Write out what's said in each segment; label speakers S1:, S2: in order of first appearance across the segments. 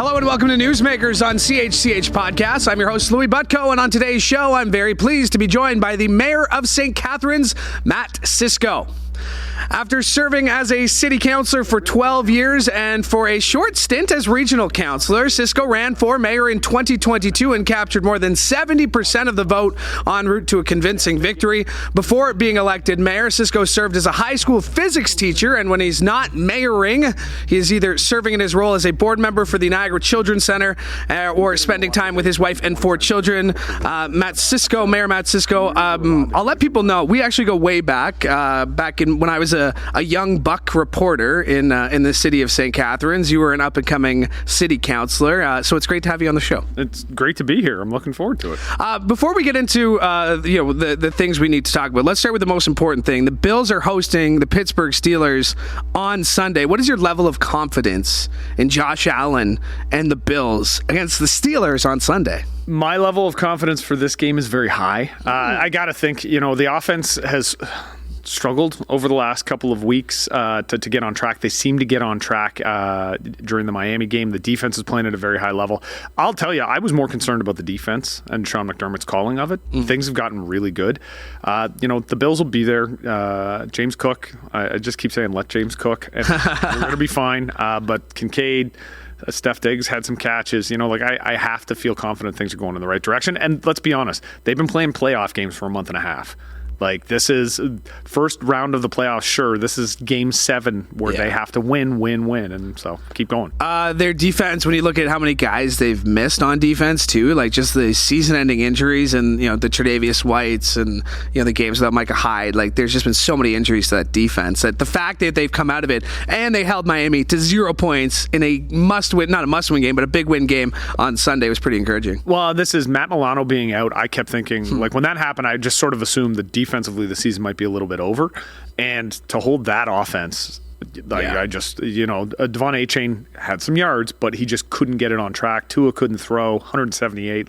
S1: Hello and welcome to Newsmakers on CHCH Podcasts. I'm your host, Louie Butko, and on today's show, I'm very pleased to be joined by the Mayor of St. Catharines, Mat Siscoe. After serving as a city councillor for 12 years and for a short stint as regional councillor, Siscoe ran for mayor in 2022 and captured more than 70% of the vote en route to a convincing victory. Before being elected mayor, Siscoe served as a high school physics teacher, and when he's not mayoring, he is either serving in his role as a board member for the Niagara Children's Centre or spending time with his wife and 4 children. Mat Siscoe, Mayor Mat Siscoe, I'll let people know, we actually go way back, when I was a young buck reporter in the city of St. Catharines. You were an up-and-coming city councillor, so it's great to have you on the show.
S2: It's great to be here. I'm looking forward to it.
S1: Before we get into the things we need to talk about, let's start with the most important thing. The Bills are hosting the Pittsburgh Steelers on Sunday. What is your level of confidence in Josh Allen and the Bills against the Steelers on Sunday?
S2: My level of confidence for this game is very high. I got to think, the offense has struggled over the last couple of weeks to get on track. They seem to get on track during the Miami game. The defense is playing at a very high level. I'll tell you, I was more concerned about the defense and Sean McDermott's calling of it. Things have gotten really good. The Bills will be there. James Cook, I just keep saying, let James cook. And we're going to be fine. But Kincaid, Steph Diggs had some catches. I have to feel confident things are going in the right direction. And let's be honest, they've been playing playoff games for a month and a half. This is first round of the playoffs. Sure, this is game 7 where they have to win. And so keep going.
S1: Their defense, when you look at how many guys they've missed on defense too, like just the season-ending injuries and, the Tre'Davious Whites and, the games without Micah Hyde, there's just been so many injuries to that defense that the fact that they've come out of it and they held Miami to 0 points in a must-win, not a must-win game, but a big-win game on Sunday was pretty encouraging.
S2: Well, this is Matt Milano being out. I kept thinking, when that happened, I just sort of assumed defensively the season might be a little bit over, and to hold that offense, I just Devon A-Chain had some yards, but he just couldn't get it on track. Tua couldn't throw 178.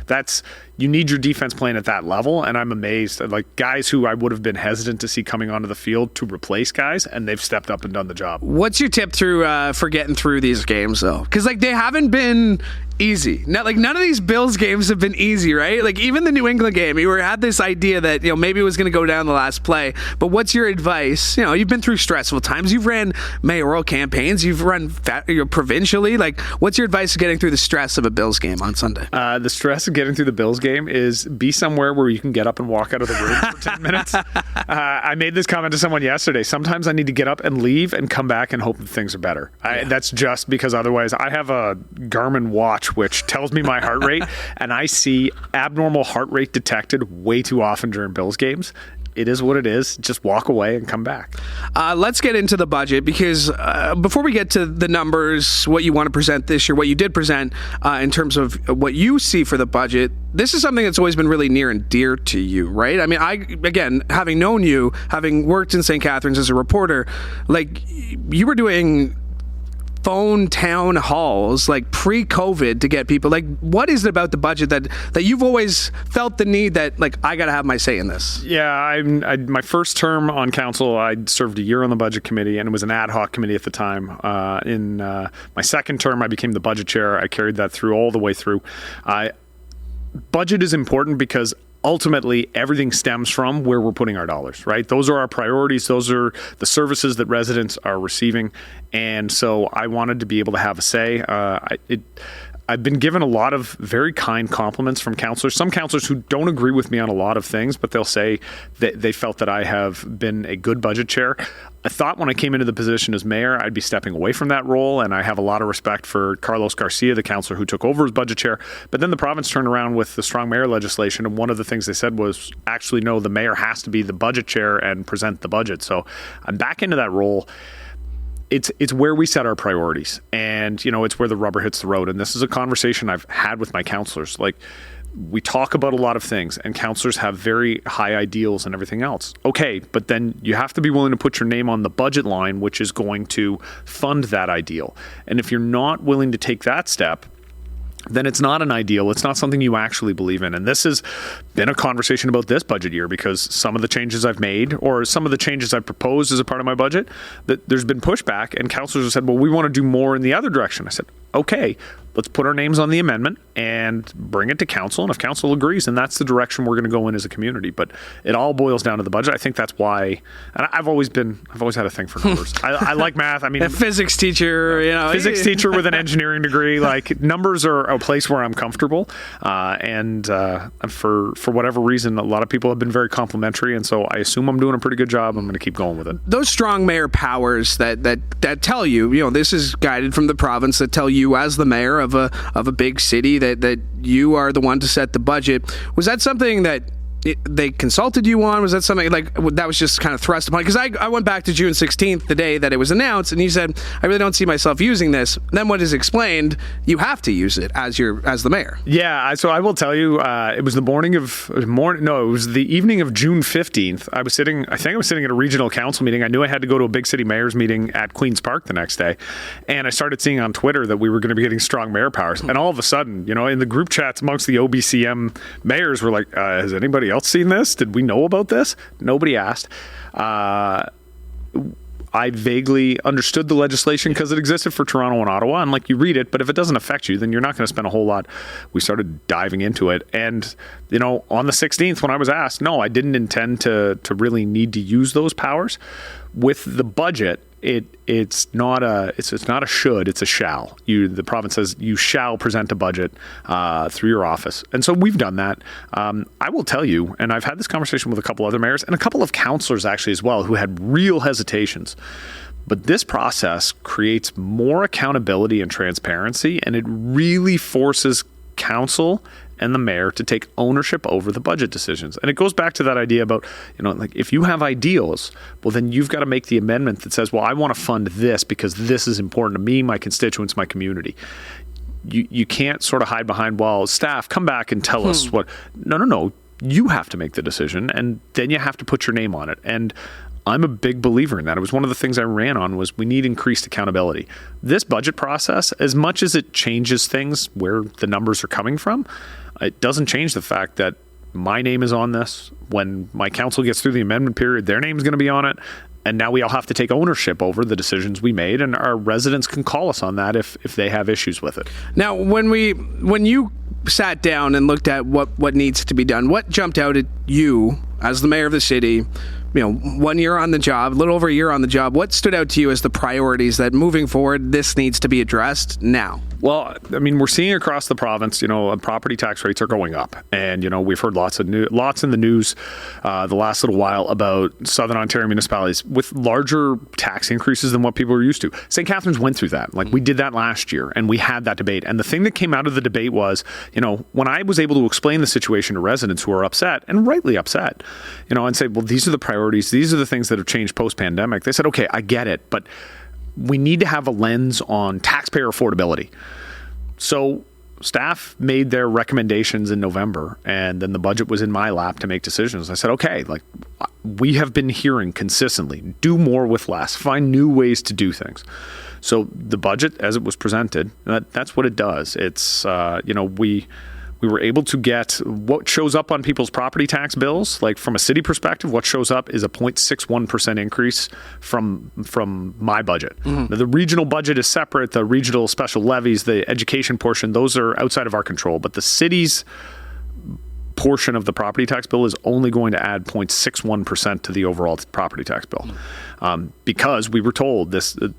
S2: That's, you need your defense playing at that level, and I'm amazed. Guys who I would have been hesitant to see coming onto the field to replace guys, and they've stepped up and done the job.
S1: What's your tip for getting through these games though? Because they haven't been easy. None of these Bills games have been easy, right? Even the New England game, you had this idea that maybe it was going to go down the last play. But what's your advice? You've been through stressful times. You've ran mayoral campaigns. You've run provincially. What's your advice to getting through the stress of a Bills game on Sunday?
S2: The stress of getting through the Bills game is be somewhere where you can get up and walk out of the room for 10 minutes. I made this comment to someone yesterday. Sometimes I need to get up and leave and come back and hope that things are better. That's just because otherwise I have a Garmin watch which tells me my heart rate, and I see abnormal heart rate detected way too often during Bills games. It is what it is. Just walk away and come back.
S1: Let's get into the budget, because before we get to the numbers, what you want to present this year, what you did present in terms of what you see for the budget, this is something that's always been really near and dear to you, right? I mean, again, having known you, having worked in St. Catharines as a reporter, you were doing phone town halls pre-COVID to get people. What is it about the budget that you've always felt the need that I got to have my say in this?
S2: Yeah, my first term on council, I served a year on the budget committee, and it was an ad hoc committee at the time. In my second term, I became the budget chair. I carried that through all the way through. Budget is important because ultimately everything stems from where we're putting our dollars, right? Those are our priorities. Those are the services that residents are receiving. And so I wanted to be able to have a say. I've been given a lot of very kind compliments from councillors. Some councillors who don't agree with me on a lot of things, but they'll say that they felt that I have been a good budget chair. I thought when I came into the position as mayor, I'd be stepping away from that role, and I have a lot of respect for Carlos Garcia, the councillor who took over as budget chair. But then the province turned around with the strong mayor legislation, and one of the things they said was, actually, no, the mayor has to be the budget chair and present the budget. So I'm back into that role. It's where we set our priorities, and it's where the rubber hits the road. And this is a conversation I've had with my councillors. We talk about a lot of things, and councillors have very high ideals and everything else. Okay, but then you have to be willing to put your name on the budget line, which is going to fund that ideal. And if you're not willing to take that step, then it's not an ideal. It's not something you actually believe in. And this is been a conversation about this budget year because some of the changes I've made or some of the changes I've proposed as a part of my budget, that there's been pushback and councillors have said, well, we want to do more in the other direction. I said, okay, let's put our names on the amendment and bring it to council. And if council agrees, then that's the direction we're going to go in as a community. But it all boils down to the budget. I think that's why, and I've always had a thing for numbers. I like math. I mean,
S1: a physics teacher,
S2: physics teacher with an engineering degree, like numbers are a place where I'm comfortable. And for whatever reason, a lot of people have been very complimentary. And so I assume I'm doing a pretty good job. I'm going to keep going with it.
S1: Those strong mayor powers that tell you, this is guided from the province, that tell you as the mayor of a big city that you are the one to set the budget. Was that something that they consulted you on? Was that something like that was just kind of thrust upon? Because I went back to June 16th, the day that it was announced, and you said, I really don't see myself using this. Then what is explained, you have to use it as the mayor.
S2: Yeah, so I will tell you, it was it was the evening of June 15th. I think I was sitting at a regional council meeting. I knew I had to go to a big city mayor's meeting at Queen's Park the next day. And I started seeing on Twitter that we were going to be getting strong mayor powers. And all of a sudden, in the group chats amongst the OBCM mayors, were like, has anybody else seen this? Did we know about this? Nobody asked. I vaguely understood the legislation because it existed for Toronto and Ottawa, and you read it, but if it doesn't affect you, then you're not going to spend a whole lot. We started diving into it, and on the 16th when I was asked, no, I didn't intend to really need to use those powers. With the budget, it's not a should, it's a shall. The province says you shall present a budget through your office, and so we've done that. I will tell you, and I've had this conversation with a couple other mayors and a couple of councillors actually as well, who had real hesitations. But this process creates more accountability and transparency, and it really forces council and the mayor to take ownership over the budget decisions. And it goes back to that idea about, if you have ideals, well, then you've got to make the amendment that says, well, I want to fund this because this is important to me, my constituents, my community. You can't sort of hide behind, well, staff, come back and tell us what. No. You have to make the decision, and then you have to put your name on it. And I'm a big believer in that. It was one of the things I ran on was we need increased accountability. This budget process, as much as it changes things where the numbers are coming from, it doesn't change the fact that my name is on this. When my council gets through the amendment period, their name's going to be on it. And now we all have to take ownership over the decisions we made, and our residents can call us on that if they have issues with it.
S1: Now, when you sat down and looked at what needs to be done, what jumped out at you as the mayor of the city, 1 year on the job, a little over a year on the job, what stood out to you as the priorities that moving forward, this needs to be addressed now?
S2: Well, I mean, we're seeing across the province, property tax rates are going up. And, we've heard lots in the news the last little while about Southern Ontario municipalities with larger tax increases than what people are used to. St. Catharines went through that. We did that last year, and we had that debate. And the thing that came out of the debate was, when I was able to explain the situation to residents who are upset, and rightly upset, and say, well, these are the priorities. These are the things that have changed post-pandemic. They said, okay, I get it, but we need to have a lens on taxpayer affordability. So staff made their recommendations in November, and then the budget was in my lap to make decisions. I said, okay, we have been hearing consistently, do more with less, find new ways to do things. So the budget, as it was presented, that's what it does. It's, we were able to get what shows up on people's property tax bills. From a city perspective, what shows up is a 0.61% increase from my budget. Now, the regional budget is separate. The regional special levies, the education portion, those are outside of our control. But the city's portion of the property tax bill is only going to add 0.61% to the overall property tax bill. Because we were told the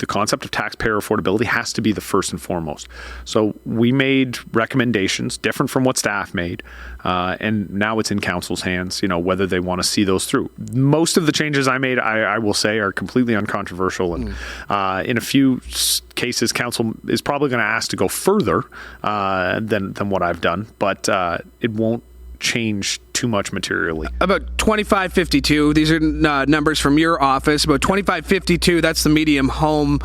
S2: concept of taxpayer affordability has to be the first and foremost. So we made recommendations different from what staff made, and now it's in council's hands, whether they want to see those through. Most of the changes I made, I will say, are completely uncontroversial, and in a few cases, council is probably going to ask to go further than what I've done, but it won't change too much materially. About
S1: 2552, these are numbers from your office. About 2552, that's the median home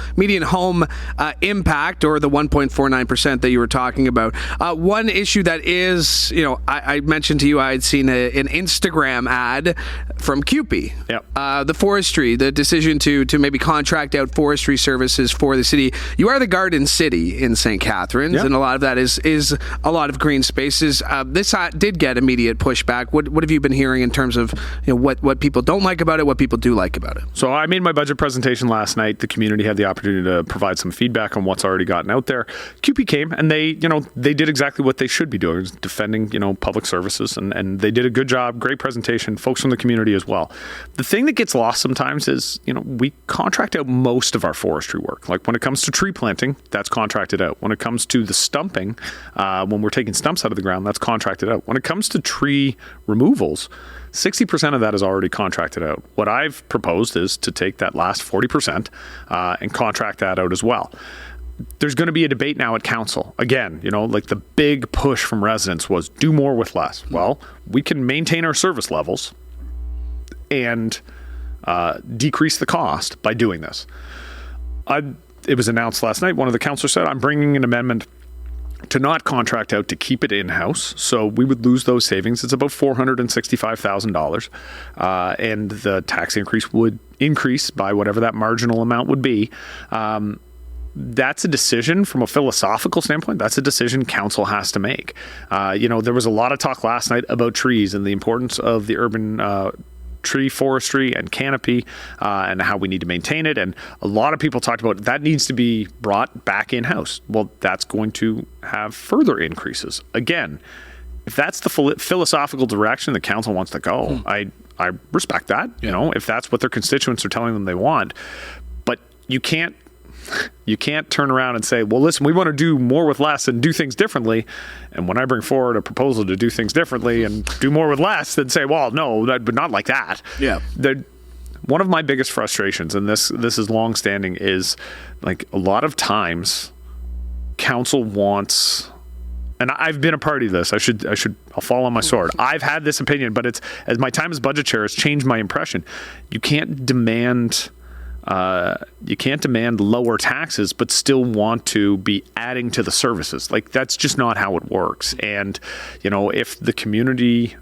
S1: impact, or the 1.49% that you were talking about. One issue that is, I mentioned to you, I had seen an Instagram ad from CUPE.
S2: Yep.
S1: The forestry, the decision to maybe contract out forestry services for the city. You are the Garden City in St. Catharines,
S2: yep.
S1: And a lot of that is a lot of green spaces. This did get immediate pushback. What have you been hearing in terms of what people don't like about it, what people do like about it?
S2: So I made my budget presentation last night. The community had the opportunity to provide some feedback on what's already gotten out there. CUPE came and they did exactly what they should be doing, defending public services, and they did a good job. Great presentation. Folks from the community as well. The thing that gets lost sometimes is we contract out most of our forestry work. Like when it comes to tree planting, that's contracted out. When it comes to the stumping, when we're taking stumps out of the ground, that's contracted out. When it comes to tree removals, 60% of that is already contracted out. What I've proposed is to take that last 40% and contract that out as well. There's going to be a debate now at council. Again, like the big push from residents was do more with less. Well, we can maintain our service levels and decrease the cost by doing this. It was announced last night. One of the councillors said, I'm bringing an amendment to not contract out, to keep it in-house. So we would lose those savings. It's about $465,000. And the tax increase would increase by whatever that marginal amount would be. That's a decision from a philosophical standpoint. That's a decision council has to make. There was a lot of talk last night about trees and the importance of the urban tree forestry and canopy and how we need to maintain it. And a lot of people talked about that needs to be brought back in-house. Well, that's going to have further increases. Again, if that's the philosophical direction the council wants to go, I respect that, if that's what their constituents are telling them they want. But you can't turn around and say, well, listen, we want to do more with less and do things differently. And when I bring forward a proposal to do things differently and do more with less, then say, well, no, but not like that. Yeah. One of my biggest frustrations, and this is longstanding, is like a lot of times council wants, and I've been a part of this. I'll fall on my sword. I've had this opinion, but it's, as my time as budget chair has changed my impression. You can't demand lower taxes, but still want to be adding to the services. Like that's just not how it works. And, if the community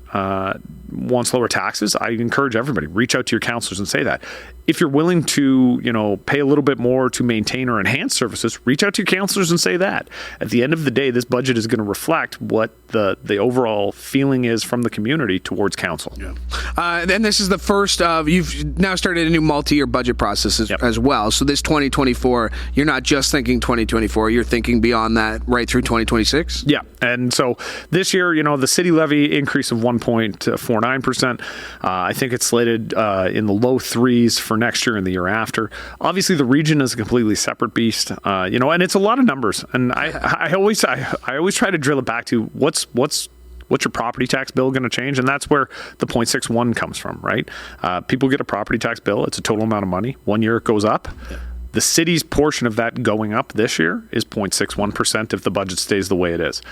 S2: wants lower taxes, I encourage everybody, reach out to your councillors and say that. If you're willing to, pay a little bit more to maintain or enhance services, reach out to your councillors and say that. At the end of the day, this budget is going to reflect what the overall feeling is from the community towards council. Yeah.
S1: Then this is the first of, you've now started a new multi-year budget process as well. So this 2024, you're not just thinking 2024, you're thinking beyond that right through 2026?
S2: Yeah. And so this year, the city levy increase of 1.49%. I think it's slated in the low threes for next year and the year after. Obviously, the region is a completely separate beast, and it's a lot of numbers. And I always try to drill it back to what's your property tax bill going to change? And that's where the 0.61 comes from, right? People get a property tax bill. It's a total amount of money. 1 year it goes up. Yeah. The city's portion of that going up this year is 0.61% if the budget stays the way it is.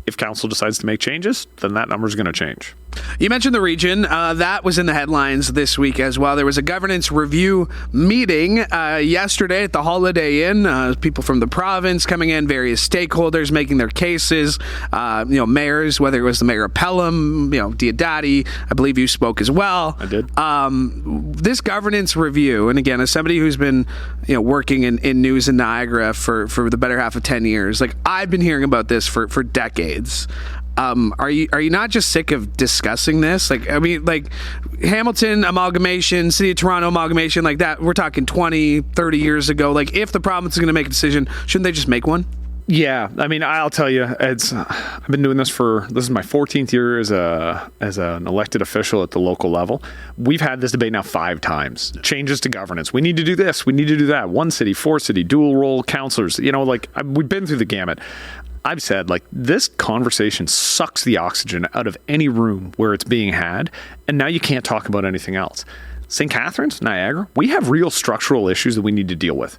S2: If council decides to make changes, then that number is going to change.
S1: You mentioned the region. That was in the headlines this week as well. There was a governance review meeting yesterday at the Holiday Inn. People from the province coming in, various stakeholders making their cases. Mayors, whether it was the mayor of Pelham, Diodati, I believe you spoke as well.
S2: I did.
S1: This governance review, and again, as somebody who's been working in news in Niagara for the better half of 10 years, like I've been hearing about this for decades. Are you not just sick of discussing this? Like Hamilton amalgamation, City of Toronto amalgamation, like that, we're talking 20, 30 years ago. Like if the province is going to make a decision, shouldn't they just make one?
S2: Yeah, I'll tell you, I've been doing this is my 14th year as an elected official at the local level. We've had this debate now 5 times. Changes to governance. We need to do this. We need to do that. 1 city, 4 city, dual role councillors. We've been through the gamut. I've said, this conversation sucks the oxygen out of any room where it's being had, and now you can't talk about anything else. St. Catharines, Niagara, we have real structural issues that we need to deal with.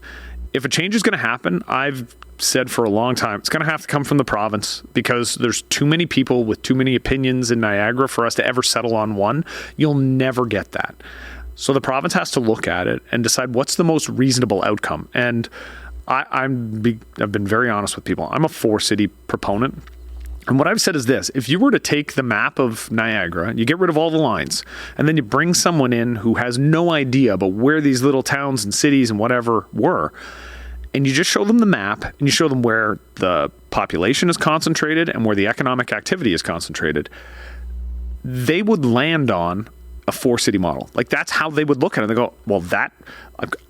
S2: If a change is going to happen, I've said for a long time, it's going to have to come from the province because there's too many people with too many opinions in Niagara for us to ever settle on one. You'll never get that. So the province has to look at it and decide what's the most reasonable outcome. And I've been very honest with people. I'm a 4-city proponent. And what I've said is this: if you were to take the map of Niagara, you get rid of all the lines, and then you bring someone in who has no idea about where these little towns and cities and whatever were, and you just show them the map and you show them where the population is concentrated and where the economic activity is concentrated, they would land on a 4-city model. Like, that's how they would look at it. They go, well,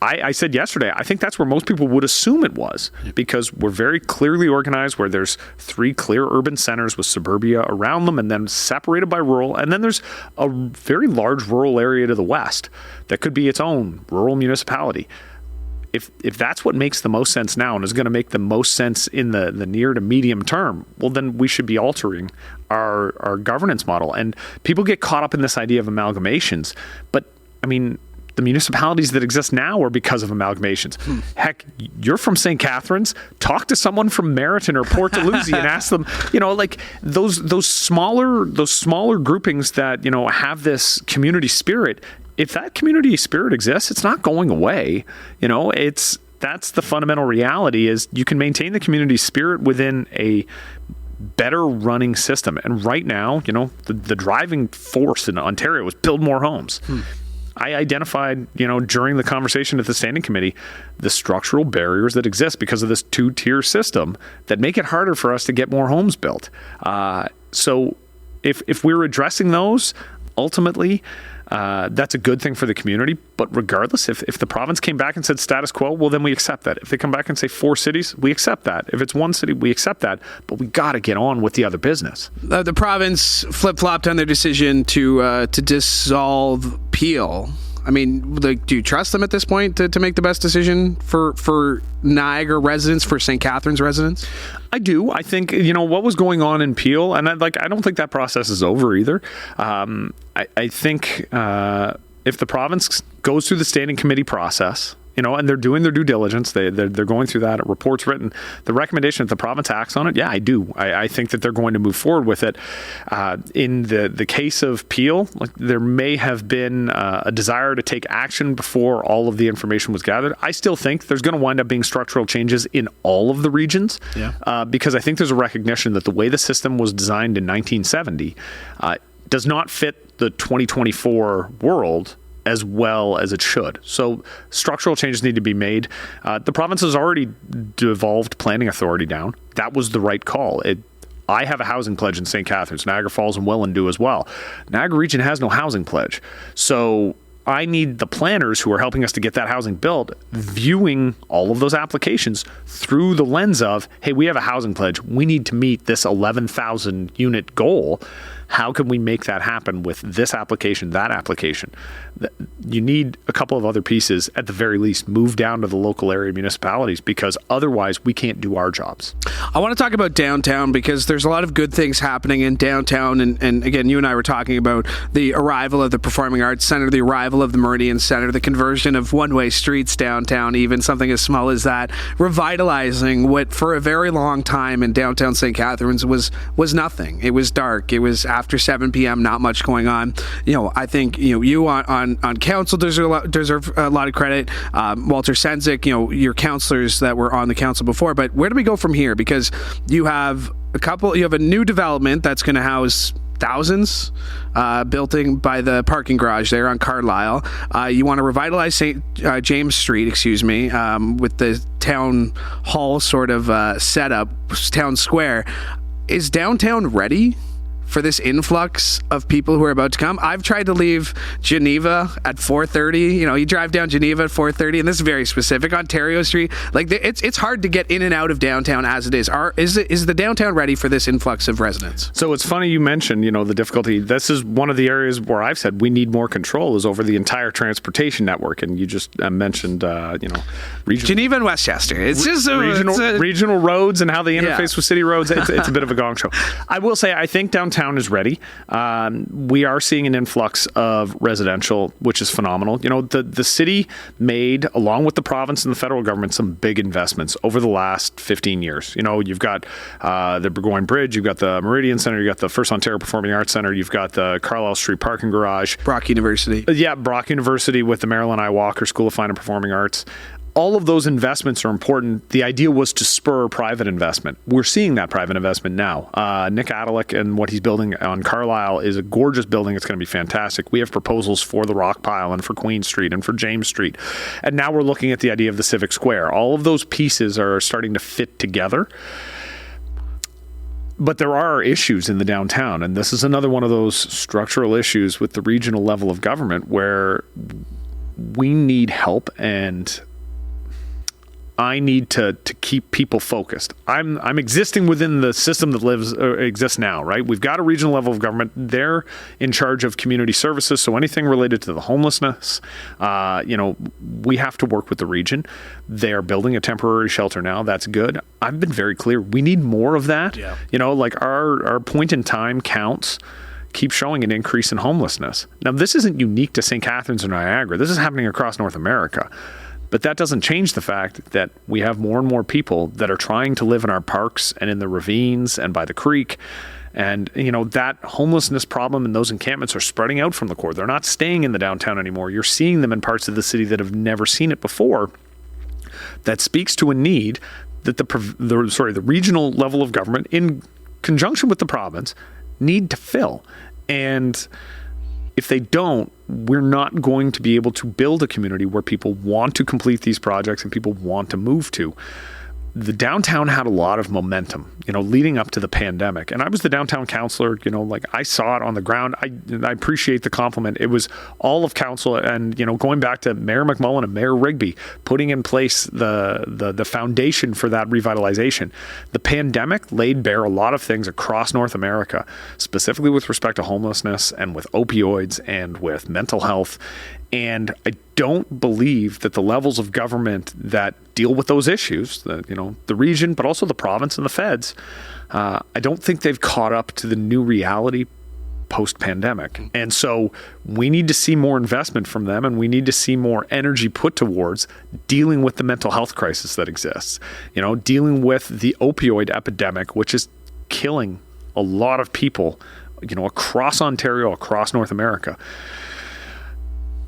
S2: I said yesterday, I think that's where most people would assume it was, because we're very clearly organized, where there's 3 clear urban centers with suburbia around them, and then separated by rural. And then there's a very large rural area to the west that could be its own rural municipality. If that's what makes the most sense now and is going to make the most sense in the near to medium term, well, then we should be altering our governance model. And people get caught up in this idea of amalgamations. But, I mean, the municipalities that exist now are because of amalgamations. Heck, you're from St. Catharines. Talk to someone from Meriton or Port Dalhousie and ask them, like those smaller groupings that, have this community spirit. If that community spirit exists, it's not going away. That's the fundamental reality, is you can maintain the community spirit within a better running system. And right now, the driving force in Ontario is build more homes. I identified, during the conversation at the standing committee, the structural barriers that exist because of this 2-tier system that make it harder for us to get more homes built. So if we're addressing those, ultimately, that's a good thing for the community. But regardless, if the province came back and said status quo, well, then we accept that. If they come back and say 4 cities, we accept that. If it's 1 city, we accept that. But we got to get on with the other business.
S1: The province flip-flopped on their decision to dissolve Peel. I mean, do you trust them at this point to make the best decision for Niagara residents, for St. Catharines residents?
S2: I do. I think, what was going on in Peel, and I don't think that process is over either. I think if the province goes through the standing committee process, and they're doing their due diligence, they're going through that, a report's written, the recommendation that the province acts on it, yeah, I do. I think that they're going to move forward with it. In the case of Peel, there may have been a desire to take action before all of the information was gathered. I still think there's going to wind up being structural changes in all of the regions, because I think there's a recognition that the way the system was designed in 1970 does not fit the 2024 world as well as it should. So structural changes need to be made. The province has already devolved planning authority down. That was the right call. I have a housing pledge in St. Catharines. Niagara Falls and Welland do as well. Niagara Region has no housing pledge. So I need the planners who are helping us to get that housing built viewing all of those applications through the lens of, hey, we have a housing pledge. We need to meet this 11,000 unit goal. How can we make that happen with this application, that application? You need a couple of other pieces, at the very least, move down to the local area municipalities, because otherwise we can't do our jobs.
S1: I want to talk about downtown, because there's a lot of good things happening in downtown. And again, you and I were talking about the arrival of the Performing Arts Center, the arrival of the Meridian Center, the conversion of one-way streets downtown, even something as small as that, revitalizing what for a very long time in downtown St. Catharines was nothing. It was dark. It was after 7 p.m., not much going on. I think you on council deserve a lot of credit. Walter Sendzik, your councillors that were on the council before. But where do we go from here? Because you have a new development that's going to house thousands built in by the parking garage there on Carlisle. You want to revitalize St. James Street, with the town hall sort of setup, town square. Is downtown ready for this influx of people who are about to come? I've tried to leave Geneva at 4:30. You drive down Geneva at 4:30, and this is very specific. Ontario Street, it's hard to get in and out of downtown as it is. Is the downtown ready for this influx of residents?
S2: So it's funny you mentioned, the difficulty. This is one of the areas where I've said we need more control, is over the entire transportation network. And you just mentioned,
S1: Geneva and Westchester. It's just
S2: regional roads and how they interface with city roads. It's a bit of a gong show. I will say, I think downtown is ready. We are seeing an influx of residential, which is phenomenal. The city made, along with the province and the federal government, some big investments over the last 15 years. You've got the Burgoyne Bridge, you've got the Meridian Center, you've got the First Ontario Performing Arts Center, you've got the Carlisle Street Parking Garage.
S1: Brock University.
S2: Brock University with the Marilyn I. Walker School of Fine and Performing Arts. All of those investments are important. The idea was to spur private investment. We're seeing that private investment now. Nick Adelick and what he's building on Carlisle is a gorgeous building. It's going to be fantastic. We have proposals for the Rock Pile and for Queen Street and for James Street. And now we're looking at the idea of the Civic Square. All of those pieces are starting to fit together. But there are issues in the downtown, and this is another one of those structural issues with the regional level of government where we need help, and I need to keep people focused. I'm existing within the system that exists now, right? We've got a regional level of government. They're in charge of community services, so anything related to the homelessness, we have to work with the region. They are building a temporary shelter now. That's good. I've been very clear. We need more of that. Yeah. Our point in time counts keep showing an increase in homelessness. Now, this isn't unique to St. Catharines or Niagara. This is happening across North America. But that doesn't change the fact that we have more and more people that are trying to live in our parks and in the ravines and by the creek. And, that homelessness problem and those encampments are spreading out from the core. They're not staying in the downtown anymore. You're seeing them in parts of the city that have never seen it before. That speaks to a need that the regional level of government, in conjunction with the province, need to fill. And if they don't, we're not going to be able to build a community where people want to complete these projects and people want to move to. The downtown had a lot of momentum, leading up to the pandemic. And I was the downtown councillor, I saw it on the ground. I appreciate the compliment. It was all of council and, going back to Mayor McMullen and Mayor Rigby, putting in place the foundation for that revitalization. The pandemic laid bare a lot of things across North America, specifically with respect to homelessness and with opioids and with mental health. And I don't believe that the levels of government that deal with those issues, the region, but also the province and the feds, I don't think they've caught up to the new reality post-pandemic. And so we need to see more investment from them, and we need to see more energy put towards dealing with the mental health crisis that exists, dealing with the opioid epidemic, which is killing a lot of people, across Ontario, across North America.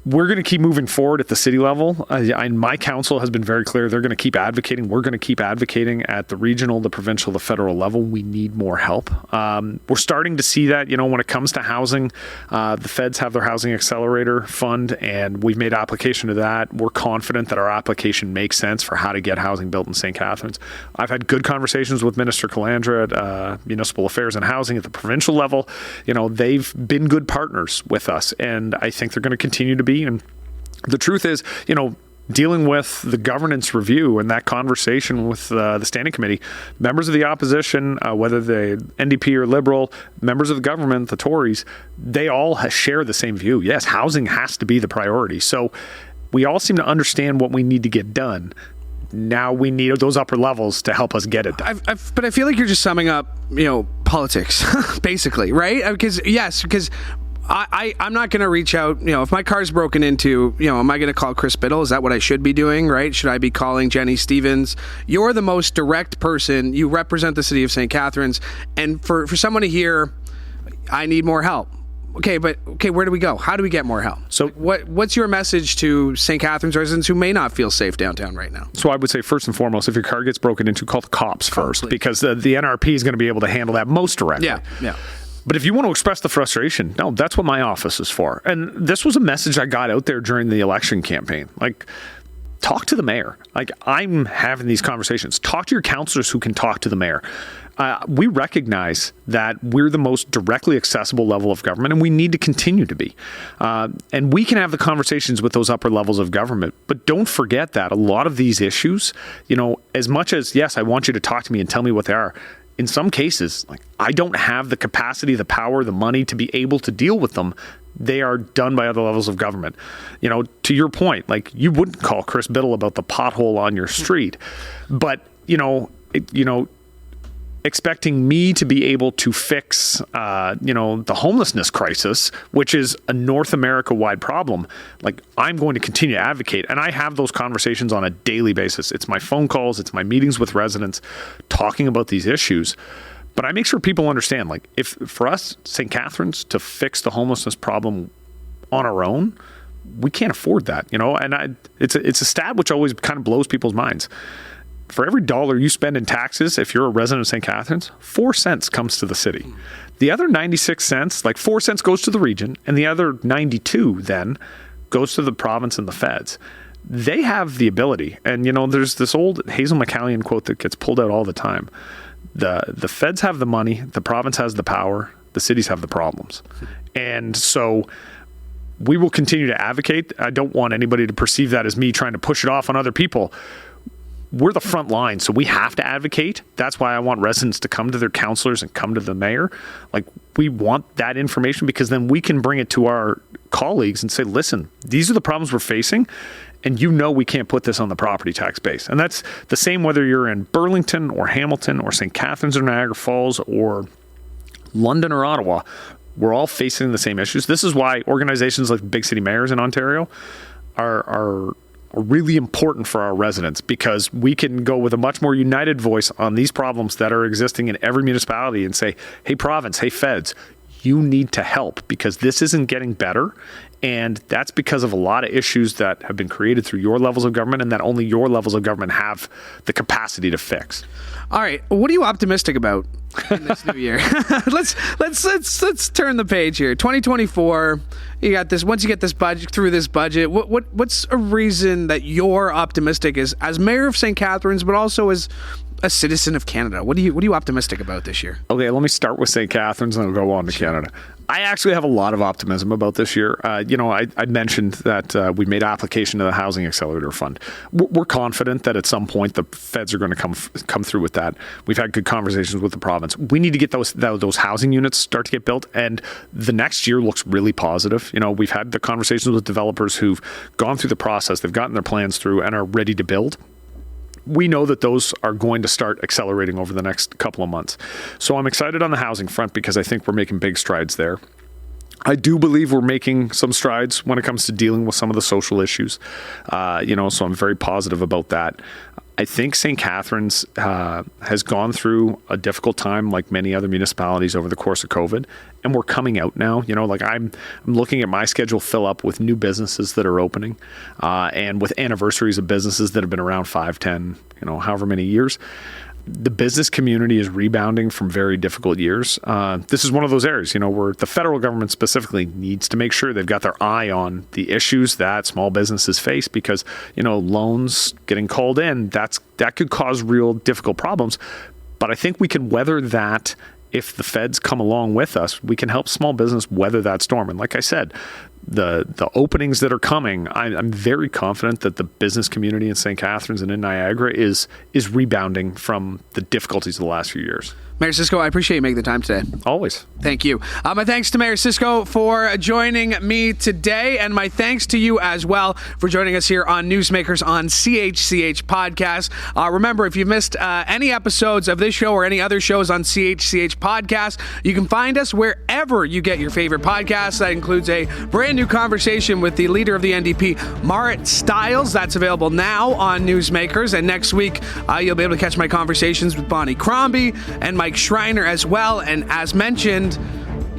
S2: We're going to keep moving forward at the city level. My council has been very clear. They're going to keep advocating. We're going to keep advocating at the regional, the provincial, the federal level. We need more help. We're starting to see that, when it comes to housing, the feds have their housing accelerator fund, and we've made application to that. We're confident that our application makes sense for how to get housing built in St. Catharines. I've had good conversations with Minister Calandra at Municipal Affairs and Housing at the provincial level. They've been good partners with us, and I think they're going to continue to be. And the truth is, dealing with the governance review and that conversation with the standing committee, members of the opposition, whether they NDP or Liberal, members of the government, the Tories, they all share the same view. Yes, housing has to be the priority. So we all seem to understand what we need to get done. Now we need those upper levels to help us get it done.
S1: But I feel like you're just summing up, politics, basically, right? Because I'm not going to reach out, if my car's broken into, am I going to call Chris Biddle? Is that what I should be doing, right? Should I be calling Jenny Stevens? You're the most direct person. You represent the city of St. Catharines. And for someone to hear, I need more help. Okay, where do we go? How do we get more help? So what's your message to St. Catharines residents who may not feel safe downtown right now?
S2: So I would say, first and foremost, if your car gets broken into, call the cops first, because the NRP is going to be able to handle that most directly.
S1: Yeah.
S2: But if you want to express the frustration, no, that's what my office is for. And this was a message I got out there during the election campaign. Talk to the mayor. I'm having these conversations. Talk to your councillors who can talk to the mayor. We recognize that we're the most directly accessible level of government, and we need to continue to be. And we can have the conversations with those upper levels of government. But don't forget that a lot of these issues, as much as, yes, I want you to talk to me and tell me what they are, in some cases, I don't have the capacity, the power, the money to be able to deal with them. They are done by other levels of government. To your point, you wouldn't call Chris Biddle about the pothole on your street, but expecting me to be able to fix, the homelessness crisis, which is a North America-wide problem, I'm going to continue to advocate. And I have those conversations on a daily basis. It's my phone calls, it's my meetings with residents talking about these issues. But I make sure people understand, if for us, St. Catharines, to fix the homelessness problem on our own, we can't afford that, and it's a stat which always kind of blows people's minds. For every dollar you spend in taxes, if you're a resident of St. Catharines, 4 cents comes to the city. The other 96 cents, 4 cents goes to the region, and the other 92 then goes to the province and the feds. They have the ability, and there's this old Hazel McCallion quote that gets pulled out all the time. The feds have the money, the province has the power, the cities have the problems. And so we will continue to advocate. I don't want anybody to perceive that as me trying to push it off on other people. We're the front line, so we have to advocate. That's why I want residents to come to their councillors and come to the mayor. Like, we want that information because then we can bring it to our colleagues and say, listen, these are the problems we're facing, and we can't put this on the property tax base. And that's the same whether you're in Burlington or Hamilton or St. Catharines or Niagara Falls or London or Ottawa. We're all facing the same issues. This is why organizations like Big City Mayors in Ontario are really important for our residents, because we can go with a much more united voice on these problems that are existing in every municipality and say, hey, province, hey, feds, you need to help because this isn't getting better. And that's because of a lot of issues that have been created through your levels of government and that only your levels of government have the capacity to fix.
S1: All right. What are you optimistic about in this new year? Let's turn the page here. 2024. You got this. Once you get this budget through this budget, what's a reason that you're optimistic as mayor of St. Catharines, but also as a citizen of Canada? What are you optimistic about this year?
S2: Okay, let me start with St. Catharines and I'll go on to Canada. I actually have a lot of optimism about this year. I mentioned that we made application to the Housing Accelerator Fund. We're confident that at some point the feds are going to come through with that. We've had good conversations with the province. We need to get those housing units start to get built, and the next year looks really positive. We've had the conversations with developers who've gone through the process. They've gotten their plans through and are ready to build. We know that those are going to start accelerating over the next couple of months. So I'm excited on the housing front because I think we're making big strides there. I do believe we're making some strides when it comes to dealing with some of the social issues. So I'm very positive about that. I think St. Catharines has gone through a difficult time like many other municipalities over the course of COVID, and we're coming out now. I'm looking at my schedule fill up with new businesses that are opening and with anniversaries of businesses that have been around 5, 10, however many years. The business community is rebounding from very difficult years. This is one of those areas, where the federal government specifically needs to make sure they've got their eye on the issues that small businesses face because, loans getting called in, that could cause real difficult problems. But I think we can weather that. If the feds come along with us, we can help small business weather that storm. And like I said, the openings that are coming, I'm very confident that the business community in St. Catharines and in Niagara is rebounding from the difficulties of the last few years.
S1: Mayor Siscoe, I appreciate you making the time today.
S2: Always.
S1: Thank you. My thanks to Mayor Siscoe for joining me today, and my thanks to you as well for joining us here on Newsmakers on CHCH Podcasts. Remember, if you've missed any episodes of this show or any other shows on CHCH Podcasts, you can find us wherever you get your favorite podcasts. That includes a brand new conversation with the leader of the NDP, Marit Stiles. That's available now on Newsmakers, and next week you'll be able to catch my conversations with Bonnie Crombie and Mike Schreiner as well. And as mentioned,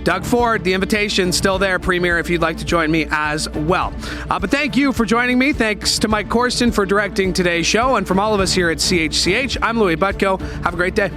S1: Doug Ford, the invitation's still there, Premier, if you'd like to join me as well. But thank you for joining me. Thanks to Mike Corson for directing today's show. And from all of us here at CHCH, I'm Louie Butko. Have a great day.